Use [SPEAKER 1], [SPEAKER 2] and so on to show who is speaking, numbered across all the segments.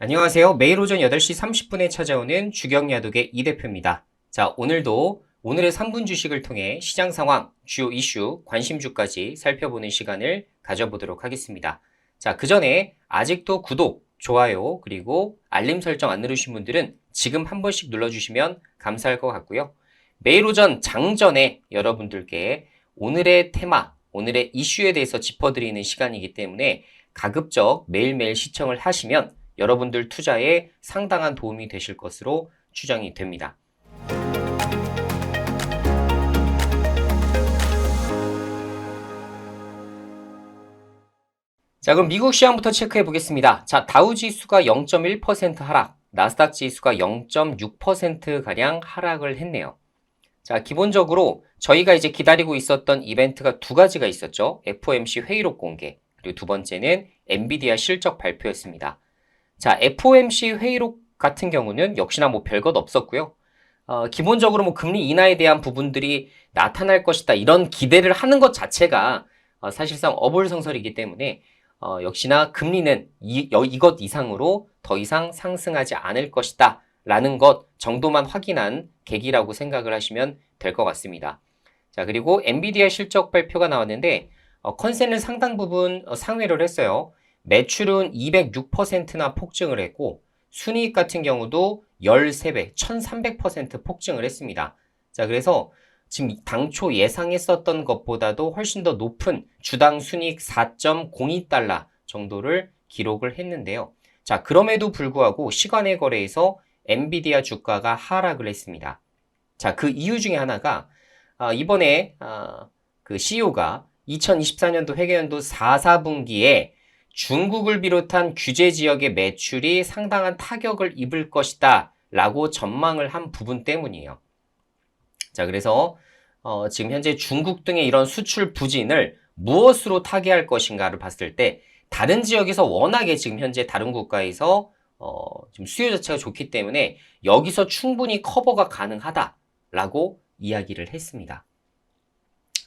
[SPEAKER 1] 안녕하세요. 매일 오전 8시 30분에 찾아오는 주경야독의 이 대표입니다. 자, 오늘의 3분 주식을 통해 시장 상황, 주요 이슈, 관심주까지 살펴보는 시간을 가져보도록 하겠습니다. 자, 그 전에 아직도 구독, 좋아요, 그리고 알림 설정 안 누르신 분들은 지금 한 번씩 눌러주시면 감사할 것 같고요. 매일 오전 장전에 여러분들께 오늘의 테마, 오늘의 이슈에 대해서 짚어드리는 시간이기 때문에 가급적 매일매일 시청을 하시면 여러분들 투자에 상당한 도움이 되실 것으로 추정이 됩니다. 자, 그럼 미국 시장부터 체크해 보겠습니다. 자, 다우 지수가 0.1% 하락, 나스닥 지수가 0.6%가량 하락을 했네요. 자, 기본적으로 저희가 이제 기다리고 있었던 이벤트가 두 가지가 있었죠. FOMC 회의록 공개, 그리고 두 번째는 엔비디아 실적 발표였습니다. 자, FOMC 회의록 같은 경우는 역시나 뭐 별것 없었고요. 기본적으로 뭐 금리 인하에 대한 부분들이 나타날 것이다. 이런 기대를 하는 것 자체가 사실상 어불성설이기 때문에 역시나 금리는 이것 이상으로 더 이상 상승하지 않을 것이다. 라는 것 정도만 확인한 계기라고 생각을 하시면 될 것 같습니다. 자, 그리고 엔비디아 실적 발표가 나왔는데 컨센은 상당 부분 상회를 했어요. 매출은 206%나 폭증을 했고 순이익 같은 경우도 13배, 1300% 폭증을 했습니다. 자, 그래서 지금 당초 예상했었던 것보다도 훨씬 더 높은 주당 순이익 4.02달러 정도를 기록을 했는데요. 자, 그럼에도 불구하고 시간의 거래에서 엔비디아 주가가 하락을 했습니다. 자, 그 이유 중에 하나가 이번에 그 CEO가 2024년도 회계연도 4분기에 중국을 비롯한 규제 지역의 매출이 상당한 타격을 입을 것이다 라고 전망을 한 부분 때문이에요. 자, 그래서 지금 현재 중국 등의 이런 수출 부진을 무엇으로 타개할 것인가를 봤을 때 다른 지역에서 워낙에 지금 현재 다른 국가에서 지금 수요 자체가 좋기 때문에 여기서 충분히 커버가 가능하다라고 이야기를 했습니다.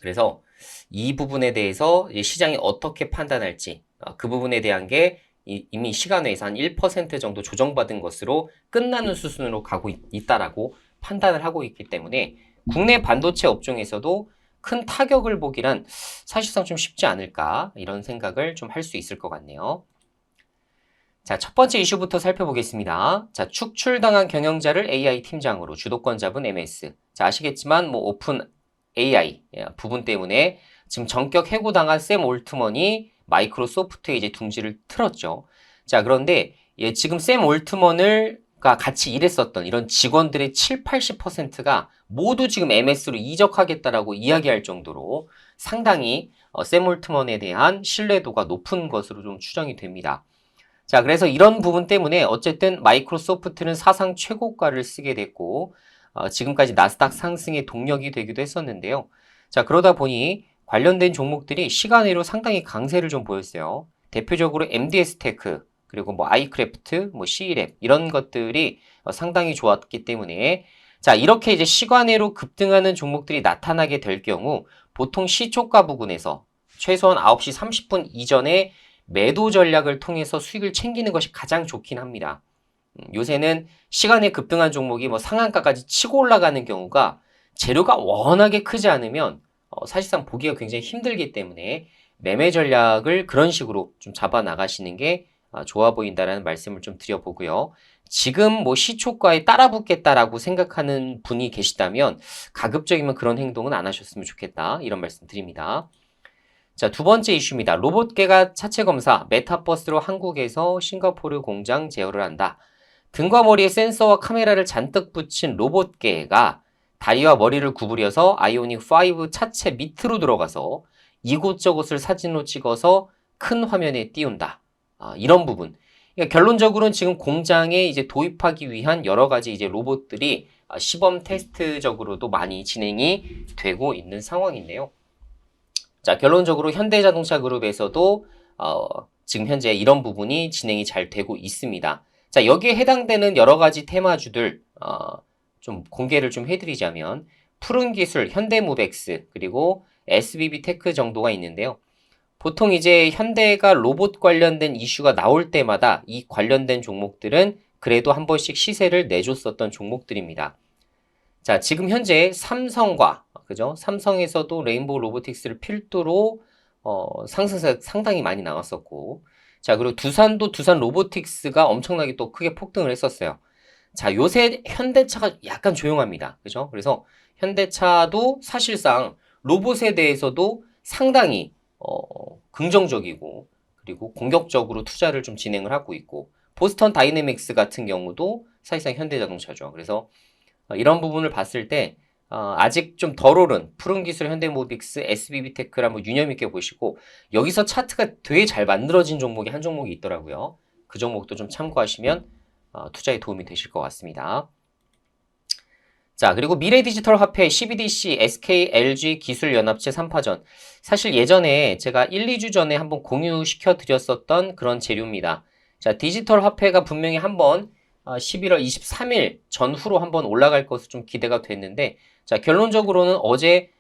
[SPEAKER 1] 그래서 이 부분에 대해서 시장이 어떻게 판단할지 그 부분에 대한 게 이미 시간외에서 한 1% 정도 조정받은 것으로 끝나는 수순으로 가고 있다라고 판단을 하고 있기 때문에 국내 반도체 업종에서도 큰 타격을 보기란 사실상 좀 쉽지 않을까 이런 생각을 좀 할 수 있을 것 같네요. 자, 첫 번째 이슈부터 살펴보겠습니다. 자, 축출당한 경영자를 AI 팀장으로 주도권 잡은 MS. 자, 아시겠지만 뭐 오픈 AI 부분 때문에 지금 전격 해고당한 샘 올트먼이 마이크로소프트에 이제 둥지를 틀었죠. 자, 그런데 지금 샘 올트먼을가 같이 일했었던 이런 직원들의 7, 80%가 모두 지금 MS로 이적하겠다라고 이야기할 정도로 상당히 샘 올트먼에 대한 신뢰도가 높은 것으로 좀 추정이 됩니다. 자, 그래서 이런 부분 때문에 어쨌든 마이크로소프트는 사상 최고가를 쓰게 됐고 지금까지 나스닥 상승의 동력이 되기도 했었는데요. 자, 그러다 보니 관련된 종목들이 시간외로 상당히 강세를 좀 보였어요. 대표적으로 MDS테크, 그리고 뭐 아이크래프트, 뭐 C랩 이런 것들이 상당히 좋았기 때문에 자, 이렇게 이제 시간외로 급등하는 종목들이 나타나게 될 경우 보통 시초가 부근에서 최소한 9시 30분 이전에 매도 전략을 통해서 수익을 챙기는 것이 가장 좋긴 합니다. 요새는 시간에 급등한 종목이 뭐 상한가까지 치고 올라가는 경우가 재료가 워낙에 크지 않으면 사실상 보기가 굉장히 힘들기 때문에 매매 전략을 그런 식으로 좀 잡아 나가시는 게 좋아 보인다라는 말씀을 좀 드려보고요. 지금 뭐 시초가에 따라붙겠다라고 생각하는 분이 계시다면 가급적이면 그런 행동은 안 하셨으면 좋겠다 이런 말씀 드립니다. 자, 두 번째 이슈입니다. 로봇계가 차체 검사 메타버스로 한국에서 싱가포르 공장 제어를 한다. 등과 머리에 센서와 카메라를 잔뜩 붙인 로봇계가 다리와 머리를 구부려서 아이오닉5 차체 밑으로 들어가서 이곳저곳을 사진으로 찍어서 큰 화면에 띄운다. 이런 부분. 그러니까 결론적으로는 지금 공장에 이제 도입하기 위한 여러 가지 이제 로봇들이 시범 테스트적으로도 많이 진행이 되고 있는 상황인데요. 자, 결론적으로 현대자동차 그룹에서도 지금 현재 이런 부분이 진행이 잘 되고 있습니다. 자, 여기에 해당되는 여러 가지 테마주들 좀 공개를 좀 해드리자면 푸른기술, 현대모백스, 그리고 SBB 테크 정도가 있는데요. 보통 이제 현대가 로봇 관련된 이슈가 나올 때마다 이 관련된 종목들은 그래도 한 번씩 시세를 내줬었던 종목들입니다. 자, 지금 현재 삼성과, 그죠? 삼성에서도 레인보우 로보틱스를 필두로, 상승세 상당히 많이 나왔었고, 자, 그리고 두산도 두산 로보틱스가 엄청나게 또 크게 폭등을 했었어요. 자, 요새 현대차가 약간 조용합니다. 그죠? 그래서 현대차도 사실상 로봇에 대해서도 상당히, 긍정적이고, 그리고 공격적으로 투자를 좀 진행을 하고 있고, 보스턴 다이내믹스 같은 경우도 사실상 현대자동차죠. 그래서 이런 부분을 봤을 때 아직 좀 덜 오른 푸른기술, 현대모빅스, SBB테크를 한번 유념 있게 보시고 여기서 차트가 되게 잘 만들어진 종목이 한 종목이 있더라고요. 그 종목도 좀 참고하시면 투자에 도움이 되실 것 같습니다. 자, 그리고 미래디지털화폐, CBDC, SK, LG 기술연합체 3파전. 사실 예전에 제가 1, 2주 전에 한번 공유시켜 드렸었던 그런 재료입니다. 자, 디지털 화폐가 분명히 한번 11월 23일 전후로 한번 올라갈 것으로 좀 기대가 됐는데, 자, 결론적으로는 어제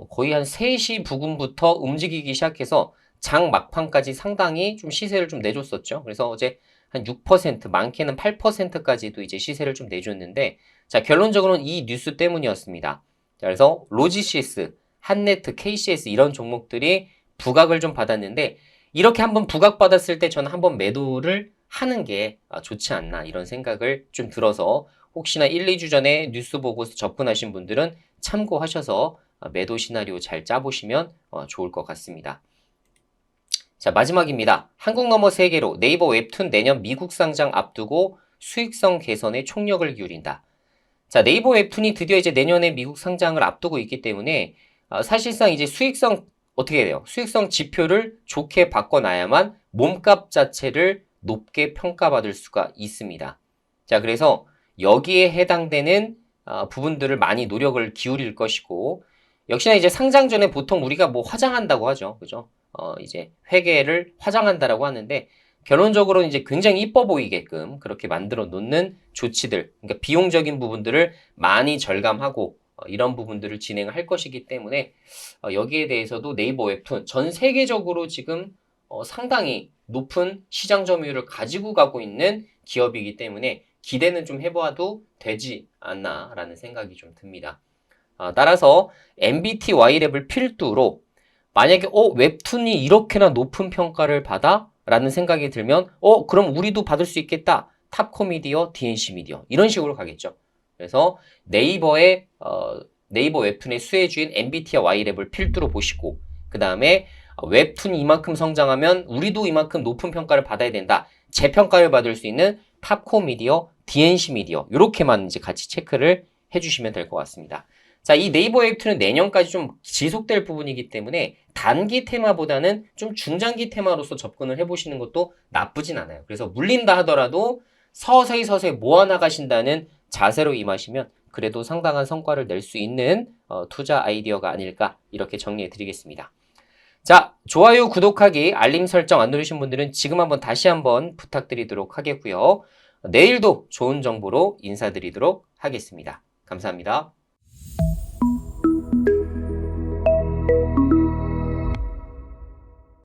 [SPEAKER 1] 거의 한 3시 부근부터 움직이기 시작해서 장 막판까지 상당히 좀 시세를 좀 내줬었죠. 그래서 어제 한 6%, 많게는 8%까지도 이제 시세를 좀 내줬는데, 자, 결론적으로는 이 뉴스 때문이었습니다. 자, 그래서 로지시스, 한네트, KCS 이런 종목들이 부각을 좀 받았는데, 이렇게 한번 부각받았을 때 저는 한번 매도를 하는 게 좋지 않나 이런 생각을 좀 들어서 혹시나 1, 2주 전에 뉴스 보고 접근하신 분들은 참고하셔서 매도 시나리오 잘 짜보시면 좋을 것 같습니다. 자, 마지막입니다. 한국 넘어 세계로 네이버 웹툰 내년 미국 상장 앞두고 수익성 개선에 총력을 기울인다. 자, 네이버 웹툰이 드디어 이제 내년에 미국 상장을 앞두고 있기 때문에 사실상 이제 수익성 어떻게 돼요? 수익성 지표를 좋게 바꿔놔야만 몸값 자체를 높게 평가받을 수가 있습니다. 자, 그래서 여기에 해당되는 부분들을 많이 노력을 기울일 것이고, 역시나 이제 상장 전에 보통 우리가 뭐 화장한다고 하죠. 그죠? 이제 회계를 화장한다라고 하는데, 결론적으로는 이제 굉장히 이뻐 보이게끔 그렇게 만들어 놓는 조치들, 그러니까 비용적인 부분들을 많이 절감하고 이런 부분들을 진행을 할 것이기 때문에 여기에 대해서도 네이버 웹툰 전 세계적으로 지금 상당히 높은 시장 점유율을 가지고 가고 있는 기업이기 때문에 기대는 좀 해봐도 되지 않나라는 생각이 좀 듭니다. 따라서 MBTY랩을 필두로 만약에 웹툰이 이렇게나 높은 평가를 받아? 라는 생각이 들면 그럼 우리도 받을 수 있겠다. 탑코미디어, DNC 미디어 이런 식으로 가겠죠. 그래서 네이버의 네이버 웹툰의 수혜주인 MBTY랩을 필두로 보시고 그 다음에 웹툰이 이만큼 성장하면 우리도 이만큼 높은 평가를 받아야 된다. 재평가를 받을 수 있는 탑코미디어, DNC 미디어 이렇게만 이제 같이 체크를 해주시면 될 것 같습니다. 자, 이 네이버 웹툰은 내년까지 좀 지속될 부분이기 때문에 단기 테마보다는 좀 중장기 테마로서 접근을 해보시는 것도 나쁘진 않아요. 그래서 물린다 하더라도 서서히 모아나가신다는 자세로 임하시면 그래도 상당한 성과를 낼 수 있는 투자 아이디어가 아닐까 이렇게 정리해 드리겠습니다. 자, 좋아요, 구독하기, 알림 설정 안 누르신 분들은 지금 다시 한번 부탁드리도록 하겠고요. 내일도 좋은 정보로 인사드리도록 하겠습니다. 감사합니다.